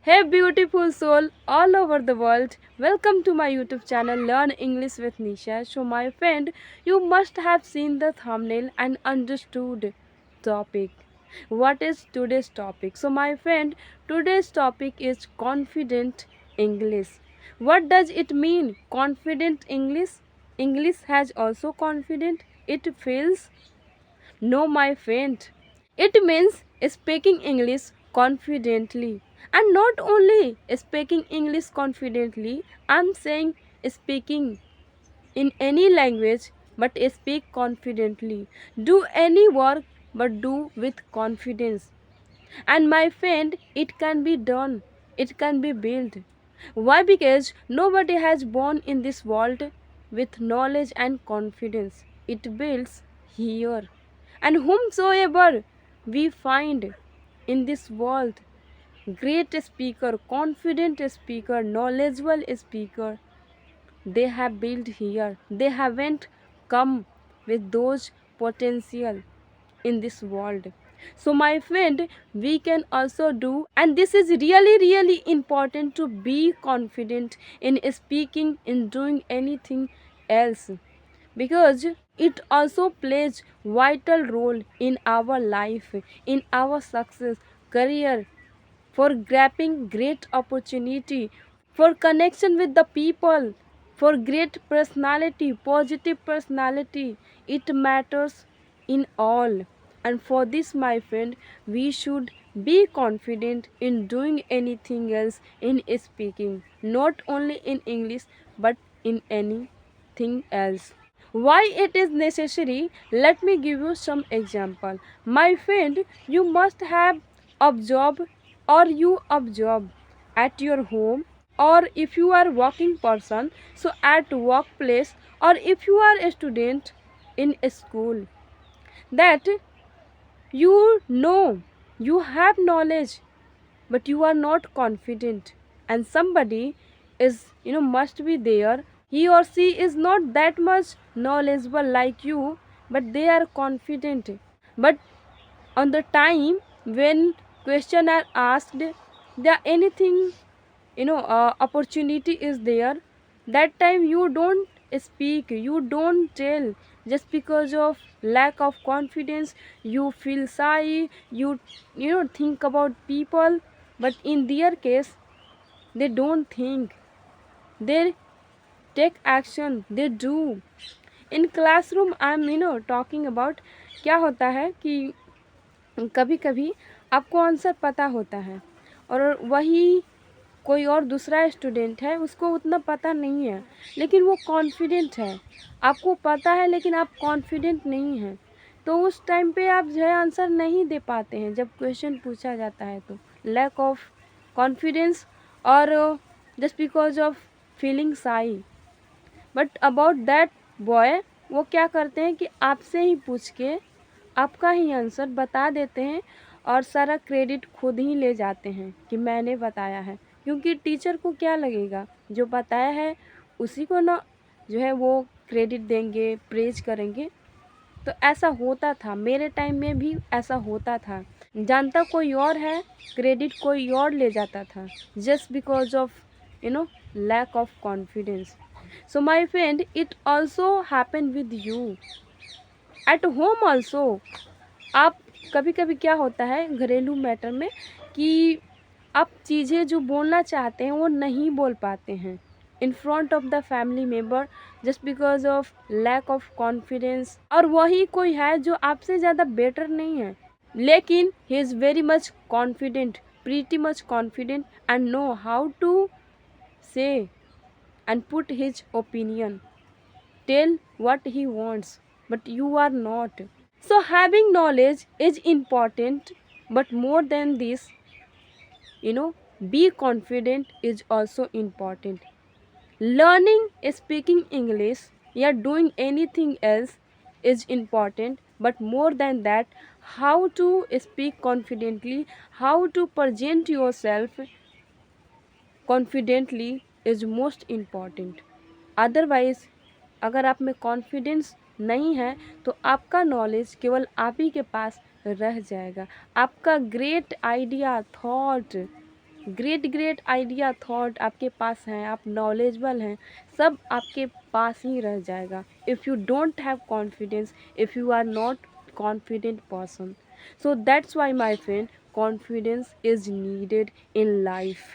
Hey beautiful soul all over the world, welcome to my YouTube channel Learn English with Nisha. So my friend, you must have seen the thumbnail and understood topic. What is today's topic? So my friend, today's topic is confident English. What does it mean? Confident English? English has also confident. It feels no, my friend. It means speaking English confidently. And not only speaking English confidently, I'm saying speaking in any language but speak confidently. Do any work but do with confidence. And my friend, it can be done, it can be built. Why? Because nobody has born in this world with knowledge and confidence. It builds here. And whomsoever we find in this world, great speaker, confident speaker, knowledgeable speaker, they have built here. They haven't come with those potential in this world. So my friend, we can also do, and this is really important to be confident in speaking, in doing anything else, because it also plays vital role in our life, in our success, career, for grabbing great opportunity, for connection with the people, for great personality, positive personality. It matters in all. And for this, my friend, we should be confident in doing anything else, in speaking, not only in English but in anything else. Why it is necessary? Let me give you some example. My friend, you must have observed, or you observe at your home, or if you are working person, so at workplace, or if you are a student in a school, that you know, you have knowledge but you are not confident, and somebody is, must be there, he or she is not that much knowledgeable like you, but they are confident. But on the time when question are asked, there anything, opportunity is there, that time you don't speak, you don't tell, just because of lack of confidence. You feel shy, you think about people. But in their case, they don't think, they take action, they do. In classroom I am talking about, क्या होता है कि कभी कभी आपको answer पता होता है और वही कोई और दूसरा स्टूडेंट है, उसको उतना पता नहीं है, लेकिन वो कॉन्फिडेंट है। आपको पता है लेकिन आप कॉन्फिडेंट नहीं हैं, तो उस टाइम पे आप जो है आंसर नहीं दे पाते हैं जब क्वेश्चन पूछा जाता है। तो लैक ऑफ कॉन्फिडेंस, और just because of feeling Sai. But about that boy, वो क्या करते हैं कि आपसे ही पूछ के आपका ही आंसर बता देते हैं और सारा क्रेडिट खुद ही ले जाते हैं कि मैंने बताया है। क्योंकि टीचर को क्या लगेगा, जो बताया है उसी को ना जो है वो क्रेडिट देंगे, प्रेज करेंगे। तो ऐसा होता था, मेरे टाइम में भी ऐसा होता था। जानता कोई और है, क्रेडिट कोई और ले जाता था, just because of lack of confidence. So my friend, it also happen with you at home also. आप कभी कभी क्या होता है घरेलू मैटर में कि आप चीज़ें जो बोलना चाहते हैं वो नहीं बोल पाते हैं in front of the family member, just because of lack of confidence. और वही कोई है जो आपसे ज़्यादा बेटर नहीं है, लेकिन he is very much confident, pretty much confident, and know how to say and put his opinion, tell what he wants, but you are not. So having knowledge is important, but more than this, be confident is also important. Learning speaking English, yeah, doing anything else is important, but more than that, how to speak confidently, how to present yourself confidently is most important. Otherwise अगर आप में confidence नहीं है तो आपका knowledge केवल आप ही के पास रह जाएगा। आपका great idea, thought, great great idea thought आपके पास हैं, आप नॉलेजबल हैं, सब आपके पास ही रह जाएगा if you don't have confidence, if you are not confident person. So that's why, my friend, confidence is needed in life,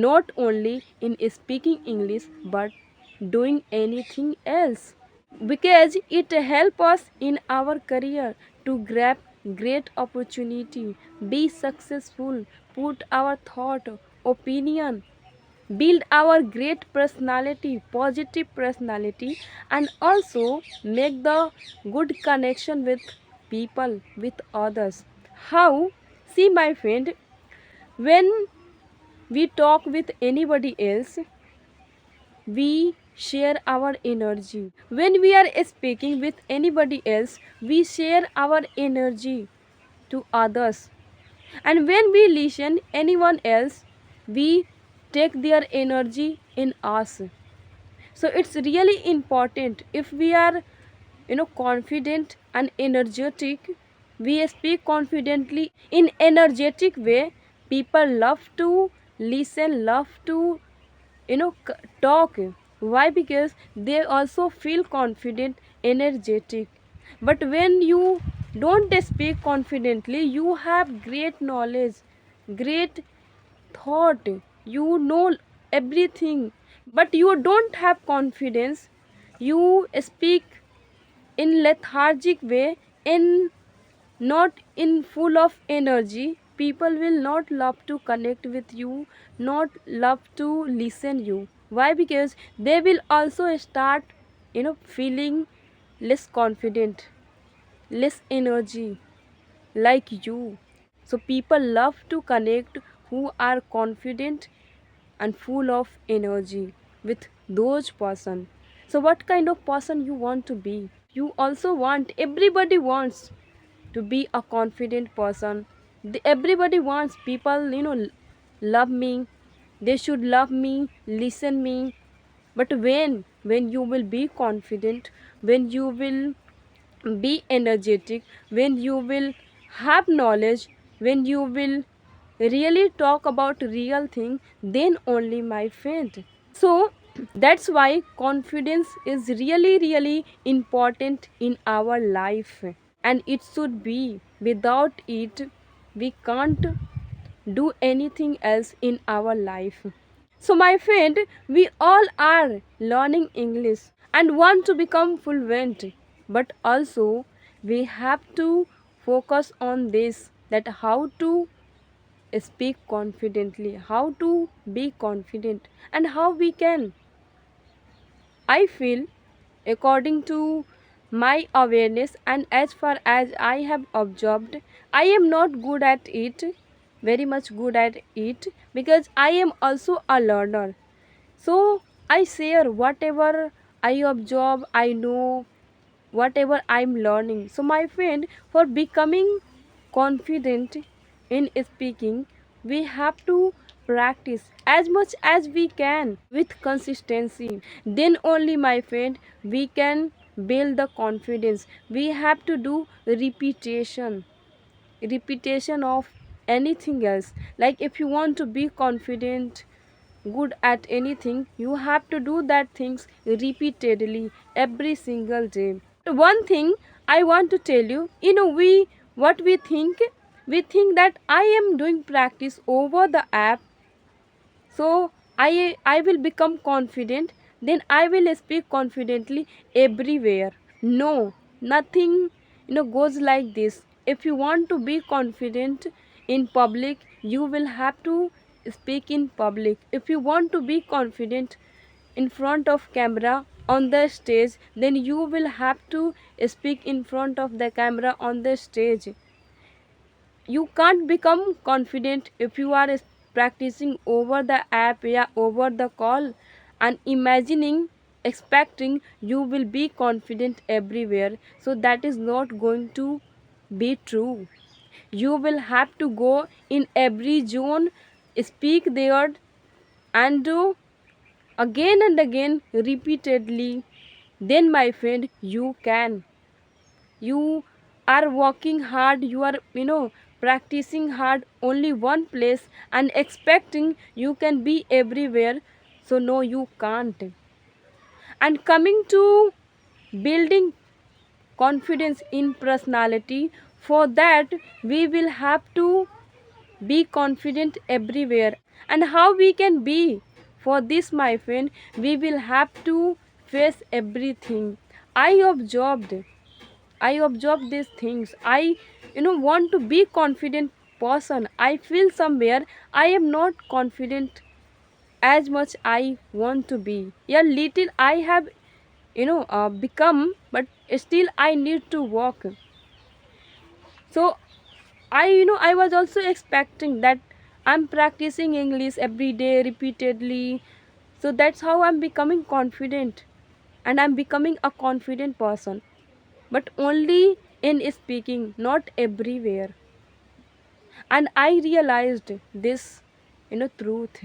not only in speaking English but doing anything else, because it helps us in our career to grab great opportunity, be successful, put our thought, opinion, build our great personality, positive personality, and also make the good connection with people, with others. How? See, my friend, when we talk with anybody else, we share our energy. When we are speaking with anybody else, we share our energy to others. And when we listen anyone else, we take their energy in us. So it's really important, if we are confident and energetic, we speak confidently in energetic way, people love to listen, love to talk. Why? Because they also feel confident, energetic. But when you don't speak confidently, you have great knowledge, great thought, you know everything, but you don't have confidence, you speak in lethargic way, in not in full of energy, people will not love to connect with you, not love to listen you. Why? Because they will also start feeling less confident, less energy like you. So people love to connect who are confident and full of energy with those person. So what kind of person you want to be? You also want, everybody wants to be a confident person. Everybody wants people, love me, they should love me, listen me. But when you will be confident, when you will be energetic, when you will have knowledge, when you will really talk about real thing, then only, my friend. So that's why confidence is really really important in our life, and it should be. Without it, we can't do anything else in our life. So, my friend, we all are learning English and want to become fluent, but also we have to focus on this, that how to speak confidently, how to be confident, and how we can. I feel, according to my awareness and as far as I have observed, I am not good at it, very much good at it, because I am also a learner. So I share whatever I observe, I know, whatever I'm learning. So, my friend, for becoming confident in speaking, we have to practice as much as we can with consistency. Then only, my friend, we can build the confidence. We have to do repetition of anything else. Like if you want to be confident, good at anything, you have to do that things repeatedly every single day. One thing I want to tell you, we what we think that I am doing practice over the app, so I will become confident, then I will speak confidently everywhere. No, nothing goes like this. If you want to be confident in public, you will have to speak in public. If you want to be confident in front of camera on the stage, then you will have to speak in front of the camera on the stage. You can't become confident if you are practicing over the app, yeah, over the call, and imagining, expecting you will be confident everywhere. So that is not going to be true. You will have to go in every zone, speak there, and do again and again repeatedly. Then, my friend, you can. You are working hard, you are practicing hard only one place and expecting you can be everywhere. So, no, you can't. And coming to building confidence in personality, for that we will have to be confident everywhere. And how we can be? For this, my friend, we will have to face everything. I observed I observe these things. I want to be confident person. I feel somewhere I am not confident as much I want to be. Yeah, little I have become, but still I need to walk. So I was also expecting that I'm practicing English every day repeatedly. So that's how I'm becoming confident, and I'm becoming a confident person, but only in speaking, not everywhere. And I realized this truth.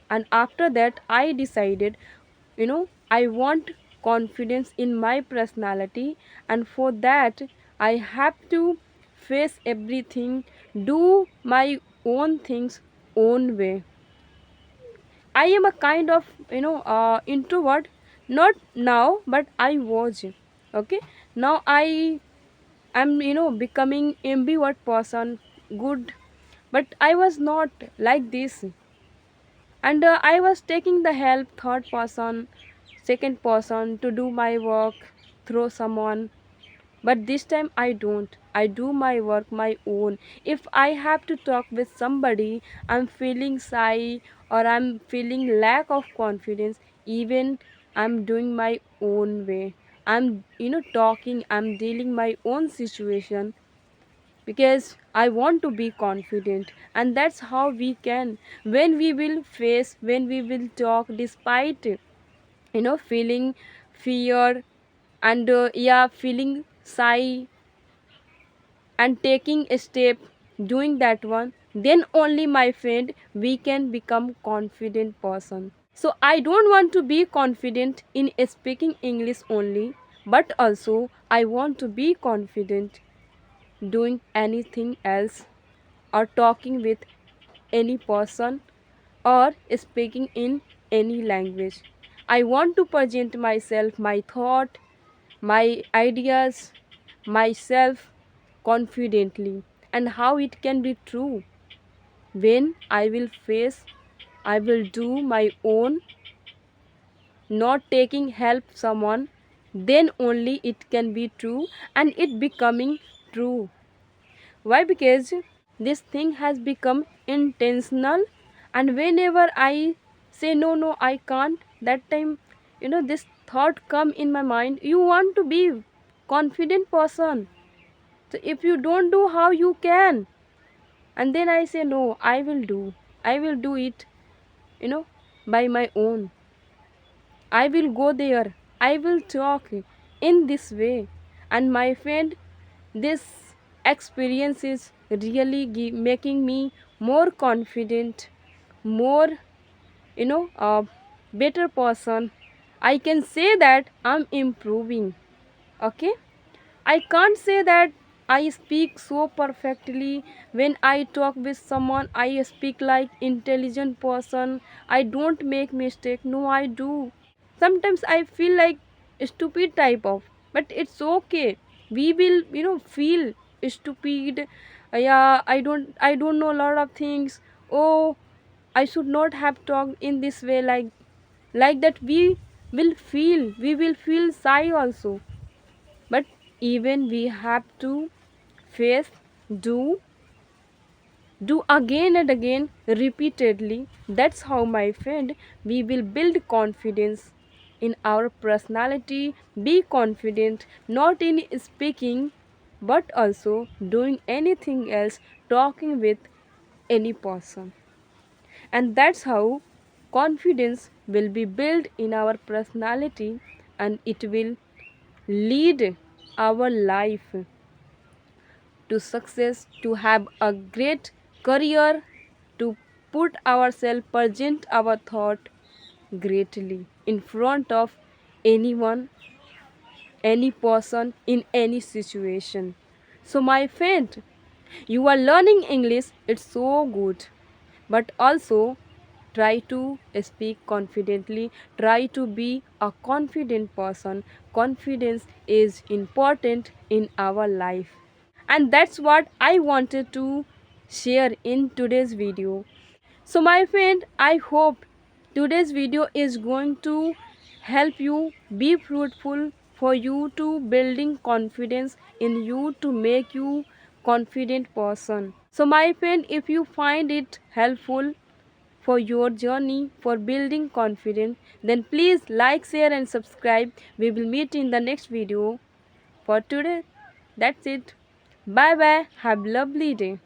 And after that I decided, I want confidence in my personality, and for that I have to face everything, do my own things own way. I am a kind of introvert, not now, but I was. Okay, now I am becoming ambivert person, good, but I was not like this. And I was taking the help third person, second person to do my work through someone. But this time I don't. I do my work my own. If I have to talk with somebody, I'm feeling shy or I'm feeling lack of confidence, even I'm doing my own way. I'm talking, I'm dealing my own situation because I want to be confident. And that's how we can, when we will face, when we will talk despite feeling fear, and yeah, feeling shy, and taking a step, doing that one, then only, my friend, we can become confident person. So I don't want to be confident in speaking English only, but also I want to be confident doing anything else, or talking with any person, or speaking in any language. I want to present myself, my thought, my ideas, myself confidently. And how it can be true? When I will face, I will do my own, not taking help someone, then only it can be true, and it becoming true. Why? Because this thing has become intentional, and whenever I say no, no, I can't, that time this thought come in my mind. You want to be confident person, so if you don't do, how you can? And then I say no, I will do it, you know, by my own. I will go there. I will talk in this way. And my friend, this experience is really making me more confident, more, better person. I can say that I'm improving. Okay? I can't say that I speak so perfectly. When I talk with someone, I speak like intelligent person. I don't make mistake. No, I do. Sometimes I feel like stupid type of, but it's okay. We will, feel stupid. Yeah, I don't know a lot of things. Oh, I should not have talked in this way, like that. We will feel shy also, but even we have to face, do do again and again repeatedly. That's how, my friend, we will build confidence in our personality. Be confident not in speaking, but also doing anything else, talking with any person. And that's how confidence will be built in our personality, and it will lead our life to success, to have a great career, to put ourselves, present our thought greatly in front of anyone, any person, in any situation. So, my friend, You are learning English, it's so good. But also try to speak confidently, try to be a confident person. Confidence is important in our life. And that's what I wanted to share in today's video. So my friend, I hope today's video is going to help you be fruitful for you to building confidence in you to make you confident person. So my friend, if you find it helpful for your journey for building confidence, then please like, share and subscribe. We will meet in the next video. For today, that's it. Bye bye. Have a lovely day.